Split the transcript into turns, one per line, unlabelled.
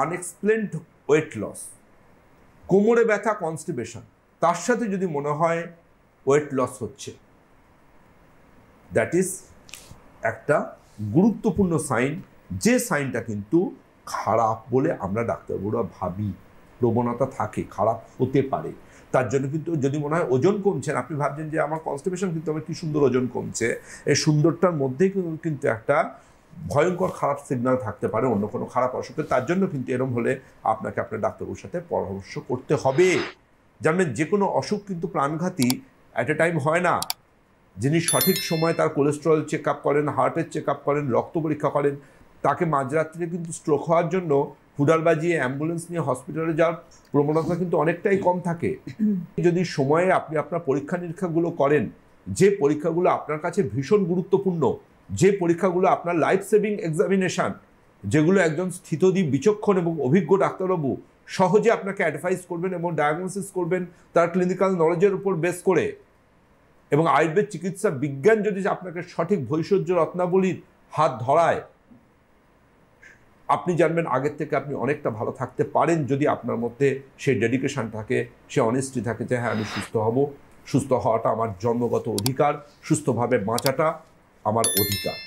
আনএক্সপ্লেনড weight loss, কোমরে ব্যথা, constipation, তার সাথে যদি মনে হয় ওয়েট লস হচ্ছে, দ্যাট ইজ একটা গুরুত্বপূর্ণ সাইন, যে সাইনটা কিন্তু খারাপ বলে আমরা ডাক্তারবাবুরা ভাবি, প্রবণতা থাকে, খারাপ হতে পারে। তার জন্য কিন্তু যদি মনে হয় ওজন কমছেন, আপনি ভাবছেন যে আমার কনস্টিপেশন, কিন্তু আমার কি সুন্দর ওজন কমছে, এই সুন্দরটার মধ্যেই কিন্তু একটা ভয়ঙ্কর খারাপ সিগন্যাল থাকতে পারে অন্য কোনো খারাপ অসুখে। তার জন্য কিন্তু এরম হলে আপনাকে আপনার ডাক্তারবাবুর সাথে পরামর্শ করতে হবে। জানবেন যে কোনো অসুখ কিন্তু প্রাণঘাতী অ্যাট এ টাইম হয় না। যিনি সঠিক সময় তার কোলেস্টেরল চেক আপ করেন, হার্টের চেক আপ করেন, রক্ত পরীক্ষা করেন, তাকে মাঝরাত্রে কিন্তু স্ট্রোক হওয়ার জন্য হুডাল বাজিয়ে অ্যাম্বুলেন্স নিয়ে হসপিটালে যাওয়ার প্রবণতা কিন্তু অনেকটাই কম থাকে। যদি সময়ে আপনি আপনার পরীক্ষা নিরীক্ষাগুলো করেন, যে পরীক্ষাগুলো আপনার কাছে ভীষণ গুরুত্বপূর্ণ, যে পরীক্ষাগুলো আপনার লাইফ সেভিং এক্সামিনেশান, যেগুলো একজন স্থিতদ্বীপ, বিচক্ষণ এবং অভিজ্ঞ ডাক্তারবাবু সহজে আপনাকে অ্যাডভাইস করবেন এবং ডায়াগনোসিস করবেন তার ক্লিনিক্যাল নলেজের উপর বেস করে, এবং আয়ুর্বেদ চিকিৎসা বিজ্ঞান যদি আপনাকে সঠিক ভৈষজ্য রত্নাবলীর হাত ধরায়, আপনি জানবেন আগের থেকে আপনি অনেকটা ভালো থাকতে পারেন, যদি আপনার মধ্যে সেই ডেডিকেশন থাকে, সে অনেস্টি থাকে যে হ্যাঁ আমি সুস্থ হব, সুস্থ হওয়াটা আমার জন্মগত অধিকার, সুস্থভাবে বাঁচাটা আমার অধিকার।